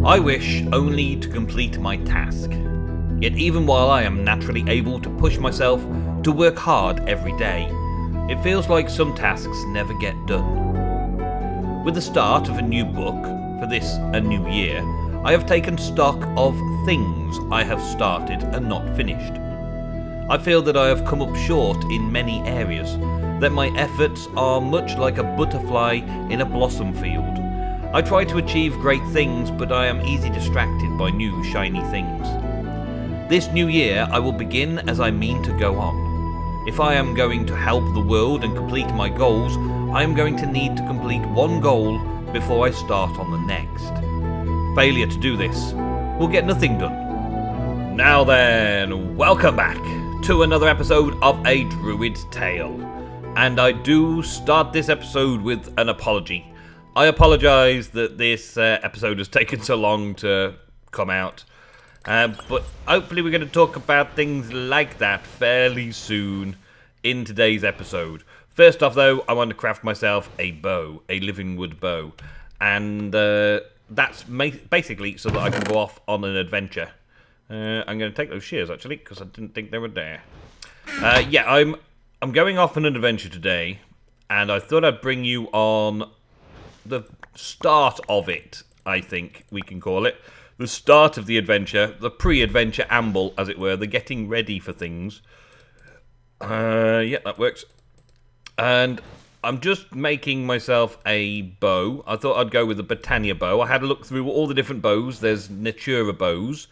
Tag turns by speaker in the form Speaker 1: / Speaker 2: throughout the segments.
Speaker 1: I wish only to complete my task. Yet even while I am naturally able to push myself to work hard every day, it feels like some tasks never get done. With the start of a new book, for this a new year, I have taken stock of things I have started and not finished. I feel that I have come up short in many areas, that my efforts are much like a butterfly in a blossom field. I try to achieve great things, but I am easily distracted by new shiny things. This new year I will begin as I mean to go on. If I am going to help the world and complete my goals, I am going to need to complete one goal before I start on the next. Failure to do this will get nothing done. Now then, welcome back to another episode of A Druid's Tale. And I do start this episode with an apology. I apologise that this episode has taken so long to come out. But hopefully we're going to talk about things like that fairly soon in today's episode. First off though, I want to craft myself a bow, a living wood bow. And that's basically so that I can go off on an adventure. I'm going to take those shears actually, because I didn't think they were there. I'm going off on an adventure today, and I thought I'd bring you on the start of it, I think we can call it. The start of the adventure, the pre-adventure amble, as it were, the getting ready for things. Yeah, that works. And I'm just making myself a bow. I thought I'd go with the Britannia bow. I had a look through all the different bows. There's Natura bows,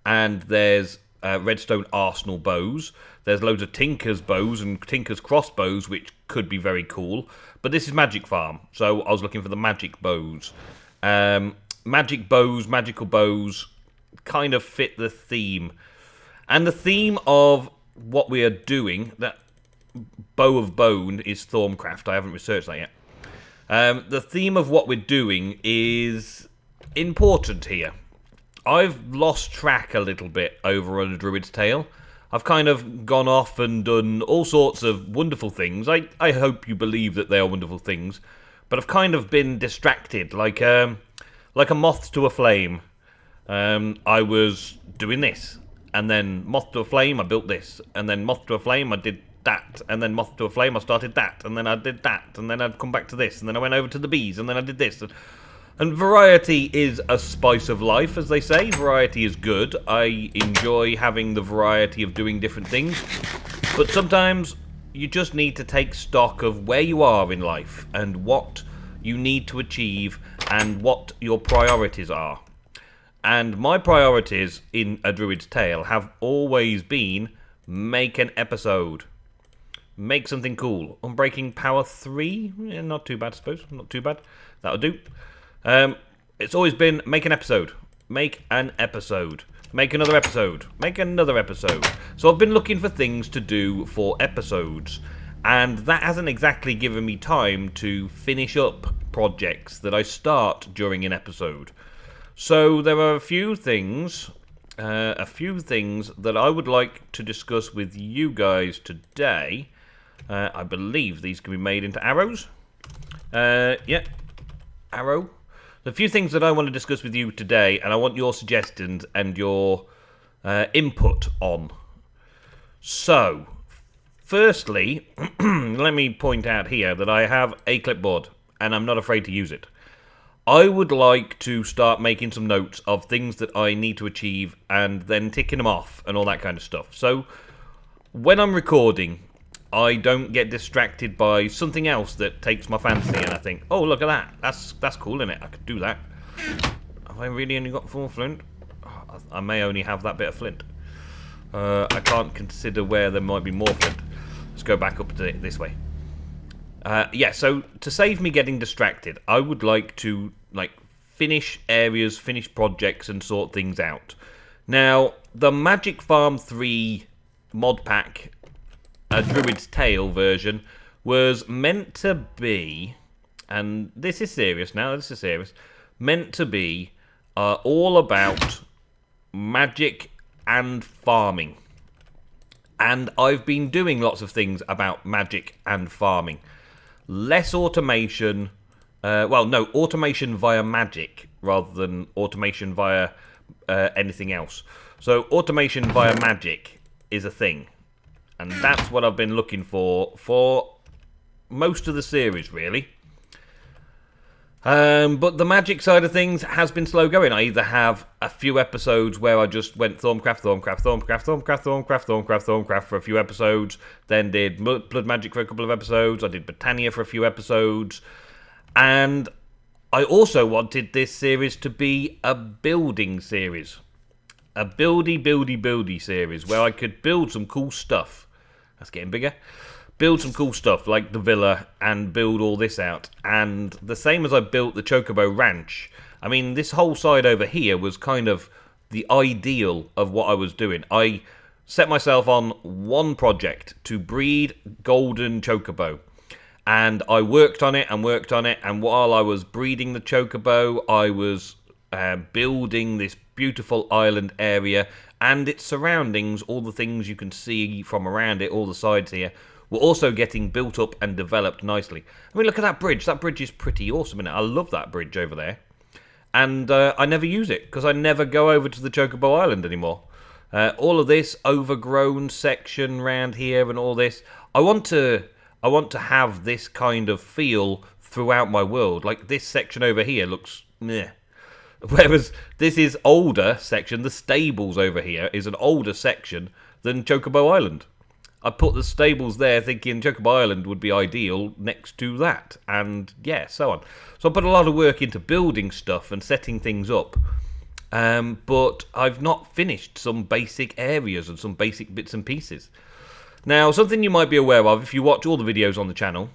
Speaker 1: and there's Redstone Arsenal bows. There's loads of Tinker's bows and Tinker's crossbows, which could be very cool. But this is Magic Farm, so I was looking for the magic bows. Magic bows, magical bows, kind of fit the theme. And the theme of what we are doing, that bow of bone is Thorncraft. I haven't researched that yet. The theme of what we're doing is important here. I've lost track a little bit over on A Druid's Tale. I've kind of gone off and done all sorts of wonderful things. I hope you believe that they are wonderful things. But I've kind of been distracted, like a moth to a flame. I was doing this, and then moth to a flame, I built this. And then moth to a flame, I did that. And then moth to a flame, I started that. And then I did that. And then I'd come back to this. And then I went over to the bees, and then I did this. And variety is a spice of life, as they say. Variety is good. I enjoy having the variety of doing different things. But sometimes you just need to take stock of where you are in life and what you need to achieve and what your priorities are. And my priorities in A Druid's Tale have always been make an episode. Make something cool. Unbreaking Power 3? Yeah, not too bad, I suppose. Not too bad. That'll do. It's always been make an episode, make an episode, make another episode, make another episode. So I've been looking for things to do for episodes, and that hasn't exactly given me time to finish up projects that I start during an episode. So there are a few things that I would like to discuss with you guys today. I believe these can be made into arrows. Yeah, arrow. The few things that I want to discuss with you today, and I want your suggestions and your input on. So, firstly, let me point out here that I have a clipboard, and I'm not afraid to use it. I would like to start making some notes of things that I need to achieve, and then ticking them off, and all that kind of stuff. So, when I'm recording, I don't get distracted by something else that takes my fancy, and I think, oh, look at that. That's cool, isn't it? I could do that. Have I really only got 4 flint? Oh, I may only have that bit of flint. I can't consider where there might be more flint. Let's go back up to this way. Yeah, so to save me getting distracted, I would like to finish areas, finish projects, and sort things out. Now, the Magic Farm 3 mod pack, a Druid's Tale version, was meant to be, and this is serious now, meant to be all about magic and farming. And I've been doing lots of things about magic and farming. Less automation, Well, no, automation via magic rather than automation via anything else. So automation via magic is a thing. And that's what I've been looking for most of the series, really. But the magic side of things has been slow going. I either have a few episodes where I just went Thorncraft for a few episodes, then did Blood Magic for a couple of episodes, I did Botania for a few episodes, and I also wanted this series to be a building series. A buildy series where I could build some cool stuff. That's getting bigger. Build some cool stuff like the villa and build all this out. And the same as I built the Chocobo Ranch. I mean, this whole side over here was kind of the ideal of what I was doing. I set myself on one project to breed golden Chocobo. And I worked on it and worked on it. And while I was breeding the Chocobo, I was building this beautiful island area and its surroundings, all the things you can see from around it, all the sides here, were also getting built up and developed nicely. I mean, look at that bridge. That bridge is pretty awesome, isn't it? I love that bridge over there. And I never use it, because I never go over to the Chocobo Island anymore. All of this overgrown section around here and all this, I want to have this kind of feel throughout my world. Like, this section over here looks meh. Whereas this is older section, the stables over here is an older section than Chocobo Island. I put the stables there thinking Chocobo Island would be ideal next to that, and yeah, so on. So I put a lot of work into building stuff and setting things up, but I've not finished some basic areas and some basic bits and pieces. Now, something you might be aware of if you watch all the videos on the channel,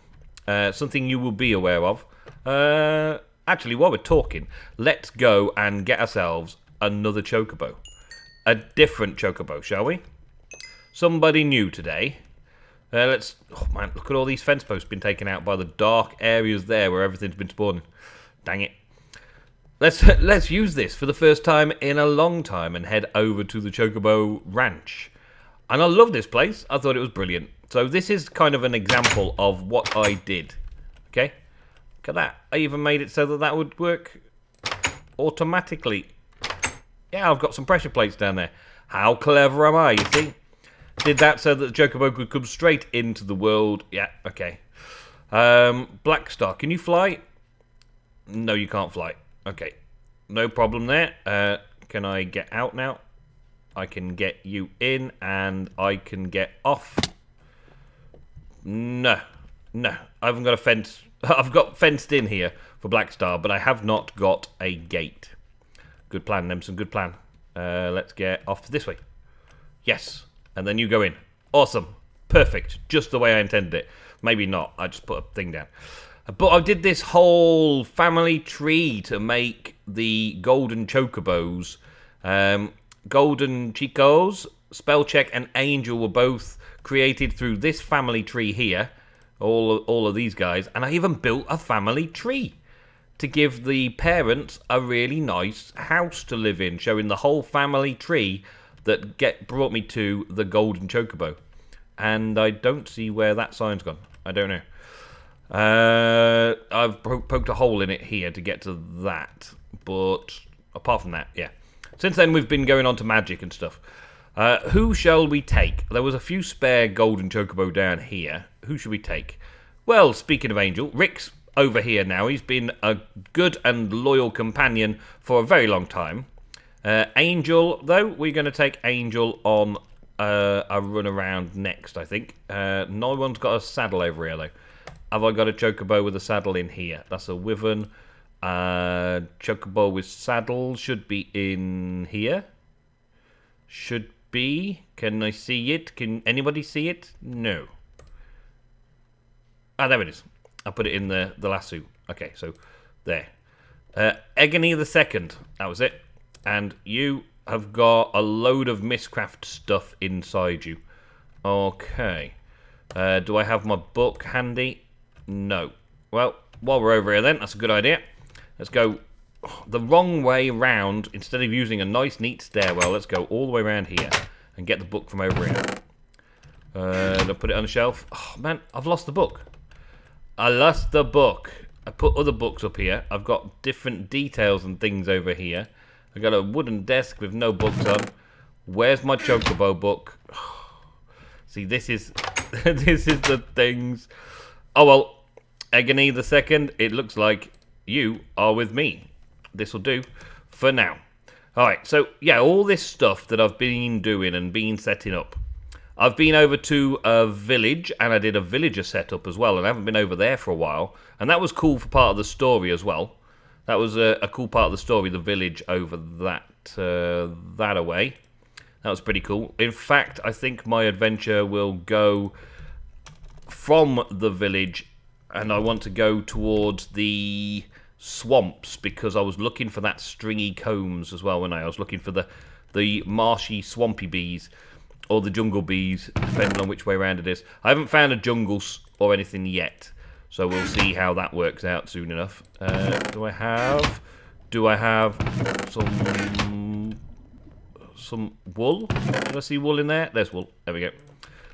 Speaker 1: something you will be aware of, actually, while we're talking, let's go and get ourselves another Chocobo. A different Chocobo, shall we? Somebody new today. Oh man, look at all these fence posts been taken out by the dark areas there where everything's been spawning. Dang it. Let's use this for the first time in a long time and head over to the Chocobo Ranch. And I love this place. I thought it was brilliant. So this is kind of an example of what I did. Okay? Look at that. I even made it so that that would work automatically. Yeah, I've got some pressure plates down there. How clever am I, you see? Did that so that the Chocobo could come straight into the world. Yeah, okay. Black Star, can you fly? No, you can't fly. Okay, no problem there. Can I get out now? I can get you in and I can get off. No, I haven't got a fence. I've got fenced in here for Black Star, but I have not got a gate. Good plan, Nemsun, good plan. Let's get off this way. Yes. And then you go in. Awesome. Perfect. Just the way I intended it. Maybe not. I just put a thing down. But I did this whole family tree to make the golden chocobos. Golden Chicos, Spellcheck and Angel were both created through this family tree here. All of these guys. And I even built a family tree to give the parents a really nice house to live in, showing the whole family tree that brought me to the golden chocobo. And I don't see where that sign's gone. I don't know. I've poked a hole in it here to get to that. But apart from that, yeah. Since then, we've been going on to magic and stuff. Who shall we take? There was a few spare golden chocobo down here. Who should we take? Well, speaking of Angel, Rick's over here now. He's been a good and loyal companion for a very long time. Angel, though, we're going to take Angel on a run around next, I think. No one's got a saddle over here, though. Have I got a chocobo with a saddle in here? That's a wyvern. Chocobo with saddle should be in here. Should be. Can I see it? Can anybody see it? No. Ah, there it is. I put it in the lasso. Okay, so there. Egony the Second. That was it. And you have got a load of Mistcraft stuff inside you. Okay. Do I have my book handy? No. Well, while we're over here then, that's a good idea. Let's go the wrong way round. Instead of using a nice, neat stairwell, let's go all the way around here and get the book from over here. I'll put it on the shelf. Oh, man, I've lost the book. I lost the book. I put other books up here. I've got different details and things over here. I've got a wooden desk with no books on. Where's my Chocobo book? See, this is this is the things. Oh well, Agony the Second. It looks like you are with me. This will do for now. All right. So yeah, all this stuff that I've been doing and been setting up. I've been over to a village, and I did a villager setup as well, and I haven't been over there for a while. And that was cool for part of the story as well. That was a cool part of the story, the village over that away. That was pretty cool. In fact, I think my adventure will go from the village, and I want to go towards the swamps, because I was looking for that stringy combs as well when I was looking for the marshy, swampy bees. Or the jungle bees, depending on which way around it is. I haven't found a jungle or anything yet, so we'll see how that works out soon enough. Do I have some wool? Did I see wool in there? There's wool. There we go.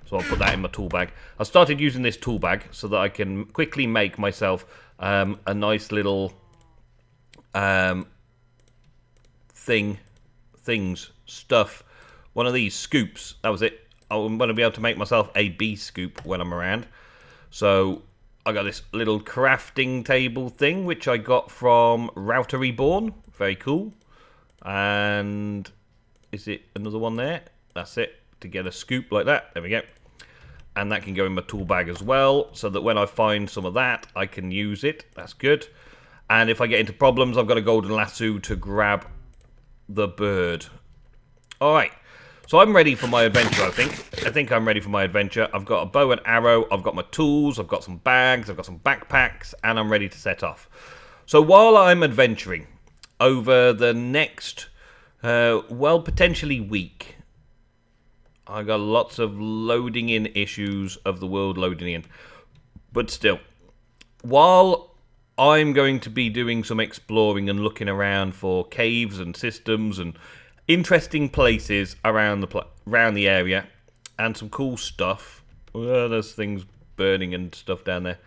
Speaker 1: So I'll put that in my tool bag. I started using this tool bag so that I can quickly make myself a nice little stuff. One of these scoops. That was it. I'm going to be able to make myself a bee scoop when I'm around. So I got this little crafting table thing, which I got from Router Reborn. Very cool. And is it another one there? That's it. To get a scoop like that. There we go. And that can go in my tool bag as well, so that when I find some of that, I can use it. That's good. And if I get into problems, I've got a golden lasso to grab the bird. All right. So I'm ready for my adventure, I think. I think I'm ready for my adventure. I've got a bow and arrow. I've got my tools. I've got some bags. I've got some backpacks. And I'm ready to set off. So while I'm adventuring over the next, potentially week, I got lots of loading in issues of the world loading in. But still, while I'm going to be doing some exploring and looking around for caves and systems and interesting places around the area, and some cool stuff. There's things burning and stuff down there.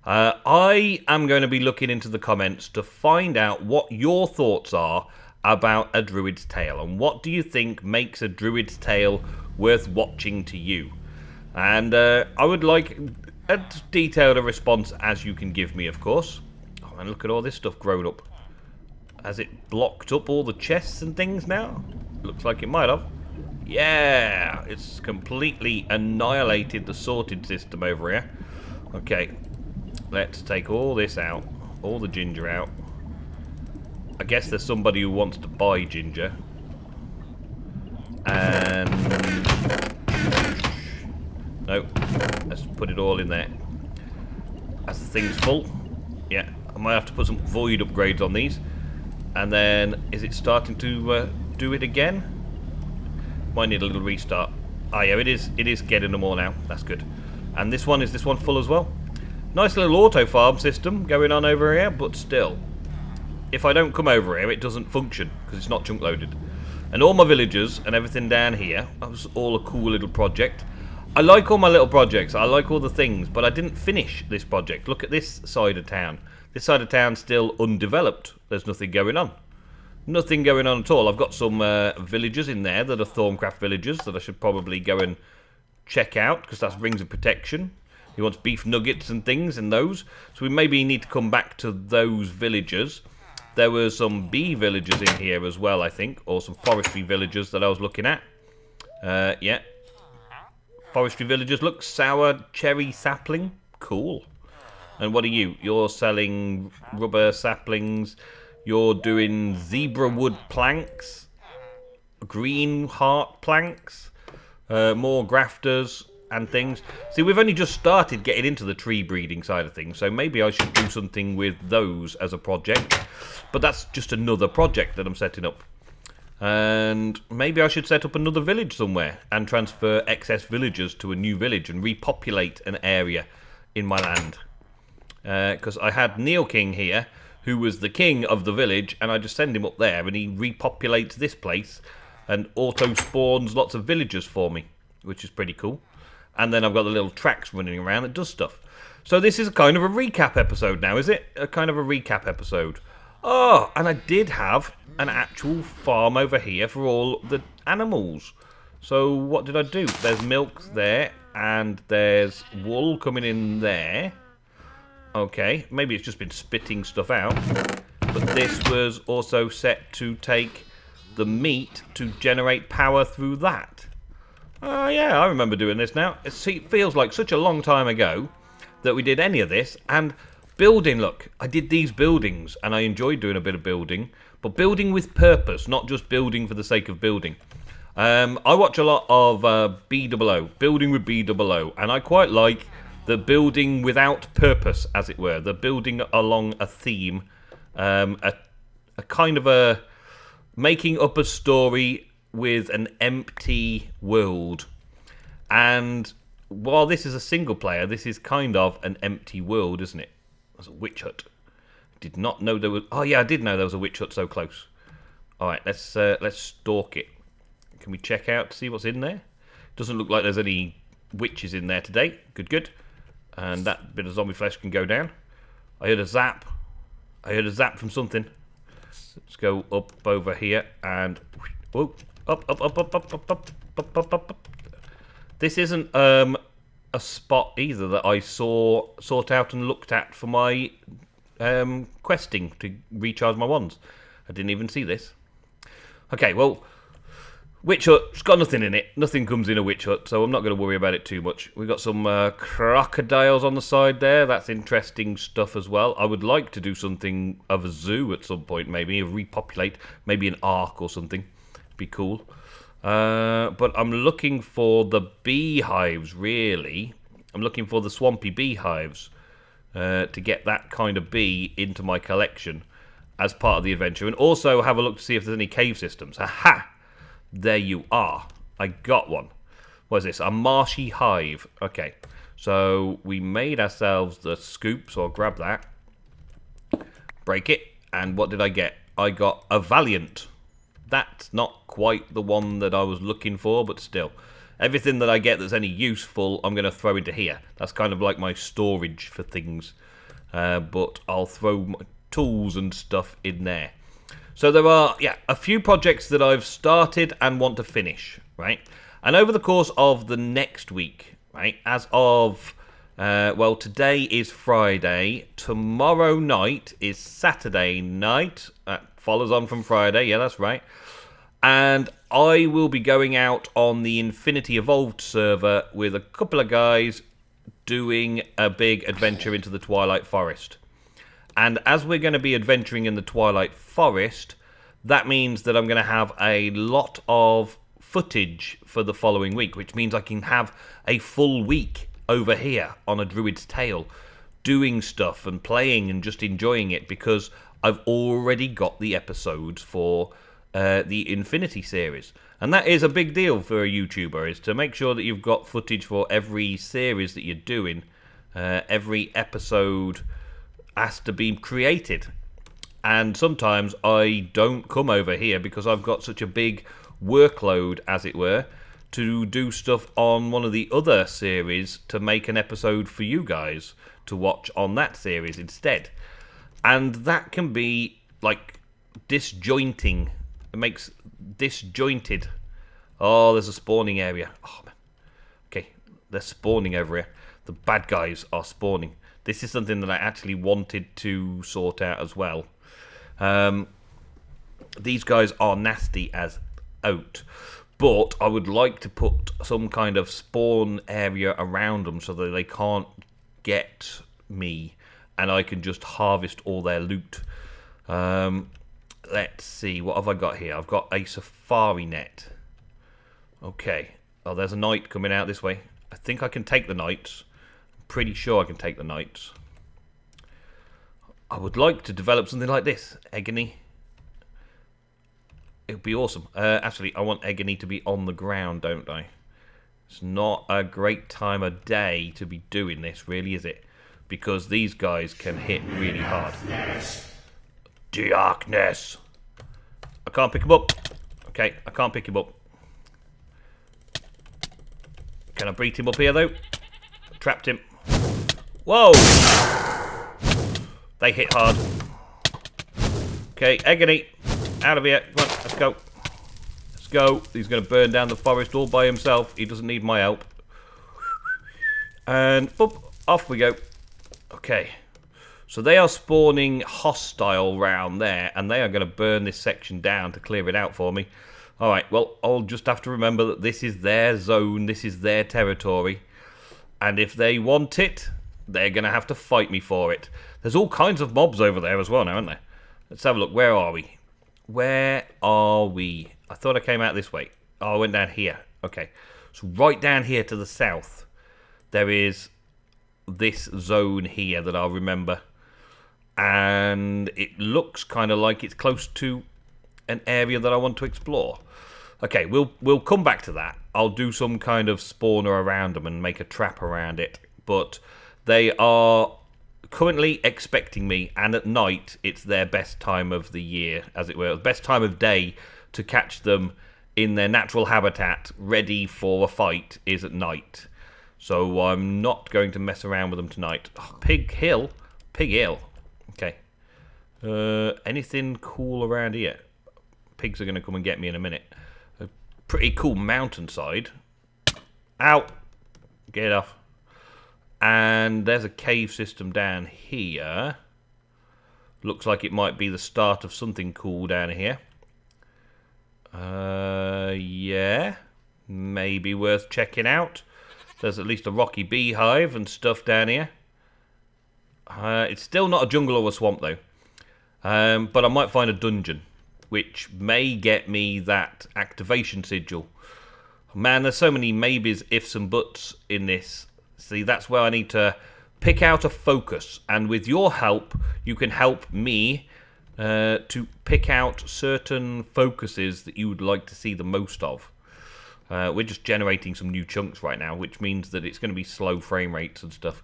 Speaker 1: I am going to be looking into the comments to find out what your thoughts are about a Druid's Tale, and what do you think makes a Druid's Tale worth watching to you. And I would like as detailed a response as you can give me, of course. Oh, and look at all this stuff grown up. Has it blocked up all the chests and things now? Looks like it might have. Yeah, it's completely annihilated the sorted system over here. Okay, let's take all this out. All the ginger out. I guess there's somebody who wants to buy ginger. And no, let's put it all in there. As the thing's full. Yeah, I might have to put some void upgrades on these. And then, is it starting to do it again? Might need a little restart. Ah, yeah, it is getting them all now. That's good. And is this one full as well? Nice little auto farm system going on over here, but still, if I don't come over here, it doesn't function because it's not chunk loaded. And all my villagers and everything down here, that was all a cool little project. I like all my little projects. I like all the things, but I didn't finish this project. Look at this side of town. This side of town's still undeveloped. There's nothing going on. Nothing going on at all. I've got some villagers in there that are Thorncraft villagers that I should probably go and check out, because that's rings of protection. He wants beef nuggets and things and those. So we maybe need to come back to those villagers. There were some bee villagers in here as well, I think. Or some forestry villagers that I was looking at. Yeah. Forestry villagers. Look, sour cherry sapling. Cool. And what are you? You're selling rubber saplings. You're doing zebra wood planks. Green heart planks. More grafters and things. See, we've only just started getting into the tree breeding side of things. So maybe I should do something with those as a project. But that's just another project that I'm setting up. And maybe I should set up another village somewhere. And transfer excess villagers to a new village. And repopulate an area in my land. Because I had Neil King here, who was the king of the village, and I just send him up there, and he repopulates this place, and auto-spawns lots of villagers for me, which is pretty cool. And then I've got the little tracks running around that does stuff. So this is kind of a recap episode now, is it? A kind of a recap episode. Oh, and I did have an actual farm over here for all the animals. So what did I do? There's milk there, and there's wool coming in there. Okay, maybe it's just been spitting stuff out. But this was also set to take the meat to generate power through that. Oh yeah, I remember doing this now. It feels like such a long time ago that we did any of this. And building, look, I did these buildings, and I enjoyed doing a bit of building. But building with purpose, not just building for the sake of building. I watch a lot of B-double-O, building with B-double-O, and I quite like the building without purpose, as it were. The building along a theme, a kind of a making up a story with an empty world. And while this is a single player, this is kind of an empty world, isn't it? There's a witch hut. Did not know there was... Oh yeah, I did know there was a witch hut so close. Alright, let's stalk it. Can we check out to see what's in there? Doesn't look like there's any witches in there today. Good, good. And that bit of zombie flesh can go down. I heard a zap. I heard a zap from something. Let's go up over here and... Whoa. Up. This isn't a spot either that I sought out and looked at for my questing to recharge my wands. I didn't even see this. Okay, well... Witch hut, it's got nothing in it. Nothing comes in a witch hut, so I'm not going to worry about it too much. We've got some crocodiles on the side there. That's interesting stuff as well. I would like to do something of a zoo at some point, maybe. Repopulate, maybe an ark or something. Be cool. But I'm looking for the beehives, really. I'm looking for the swampy beehives to get that kind of bee into my collection as part of the adventure. And also have a look to see if there's any cave systems. Aha! There you are. I got one. What is this? A marshy hive. Okay. So we made ourselves the scoop, so I'll grab that. Break it. And what did I get? I got a Valiant. That's not quite the one that I was looking for, but still. Everything that I get that's any useful, I'm going to throw into here. That's kind of like my storage for things. But I'll throw my tools and stuff in there. So there are, a few projects that I've started and want to finish, right? And over the course of the next week, right, as of, today is Friday, tomorrow night is Saturday night, that follows on from Friday, yeah, that's right, and I will be going out on the Infinity Evolved server with a couple of guys doing a big adventure into the Twilight Forest. And as we're going to be adventuring in the Twilight Forest, that means that I'm going to have a lot of footage for the following week, which means I can have a full week over here on a Druid's Tale, doing stuff and playing and just enjoying it, because I've already got the episodes for the Infinity series. And that is a big deal for a YouTuber, is to make sure that you've got footage for every series that you're doing, every episode has to be created. And sometimes I don't come over here because I've got such a big workload, as it were, to do stuff on one of the other series to make an episode for you guys to watch on that series instead. And that can be like disjointing. It makes disjointed. Oh, there's a spawning area. Oh man. Okay, they're spawning over here. The bad guys are spawning. This is something that I actually wanted to sort out as well. These guys are nasty as oat, but I would like to put some kind of spawn area around them so that they can't get me and I can just harvest all their loot. Let's see, what have I got here? I've got a safari net. Okay. Oh, there's a knight coming out this way. I think I can take the knights. Pretty sure I can take the knights. I would like to develop something like this. Egony. It would be awesome. Actually, I want Egony to be on the ground, don't I? It's not a great time of day to be doing this, really, is it? Because these guys can hit really hard. Darkness. I can't pick him up. Okay, I can't pick him up. Can I beat him up here, though? Trapped him. Whoa! They hit hard. Okay, Agony. Out of here. Come on, let's go. Let's go. He's going to burn down the forest all by himself. He doesn't need my help. And boop, off we go. Okay. So they are spawning hostile round there, and they are going to burn this section down to clear it out for me. Alright, well, I'll just have to remember that this is their zone, this is their territory. And if they want it, they're going to have to fight me for it. There's all kinds of mobs over there as well now, aren't there? Let's have a look. Where are we? Where are we? I thought I came out this way. Oh, I went down here. Okay. So right down here to the south, there is this zone here that I'll remember. And it looks kind of like it's close to an area that I want to explore. Okay, we'll come back to that. I'll do some kind of spawner around them and make a trap around it. But they are currently expecting me, and at night it's their best time of the year, as it were. The best time of day to catch them in their natural habitat, ready for a fight, is at night. So I'm not going to mess around with them tonight. Oh, Pig Hill? Pig Hill. Okay. Anything cool around here? Pigs are going to come and get me in a minute. A pretty cool mountainside. Ow! Get off. And there's a cave system down here. Looks like it might be the start of something cool down here. Yeah. Maybe worth checking out. There's at least a rocky beehive and stuff down here. It's still not a jungle or a swamp though. But I might find a dungeon, which may get me that activation sigil. Man, there's so many maybes, ifs and buts in this. See, that's where I need to pick out a focus. And with your help, you can help me to pick out certain focuses that you would like to see the most of. We're just generating some new chunks right now, which means that it's going to be slow frame rates and stuff.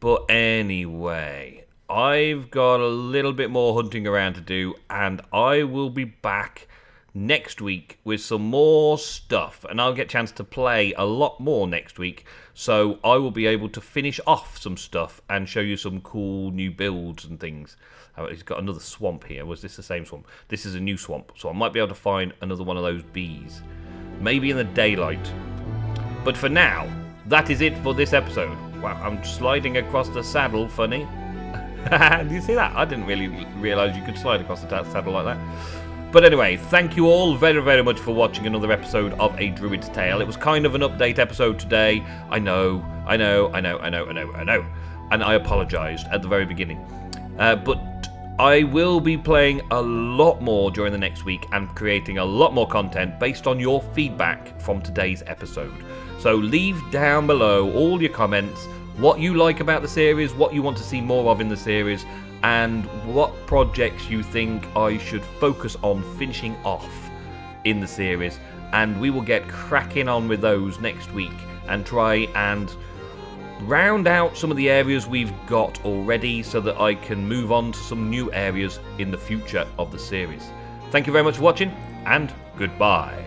Speaker 1: But anyway, I've got a little bit more hunting around to do, and I will be back next week with some more stuff, and I'll get a chance to play a lot more next week, so I will be able to finish off some stuff and show you some cool new builds and things. Oh, he's got another swamp here. Was this the same swamp? This is a new swamp, so I might be able to find another one of those bees. Maybe in the daylight. But for now, that is it for this episode. Wow, I'm sliding across the saddle, funny. Do you see that? I didn't really realise you could slide across the saddle like that. But anyway, thank you all very, very much for watching another episode of A Druid's Tale. It was kind of an update episode today. I know. And I apologised at the very beginning. But I will be playing a lot more during the next week and creating a lot more content based on your feedback from today's episode. So leave down below all your comments, what you like about the series, what you want to see more of in the series, and what projects you think I should focus on finishing off in the series. And we will get cracking on with those next week and try and round out some of the areas we've got already so that I can move on to some new areas in the future of the series. Thank you very much for watching, and goodbye.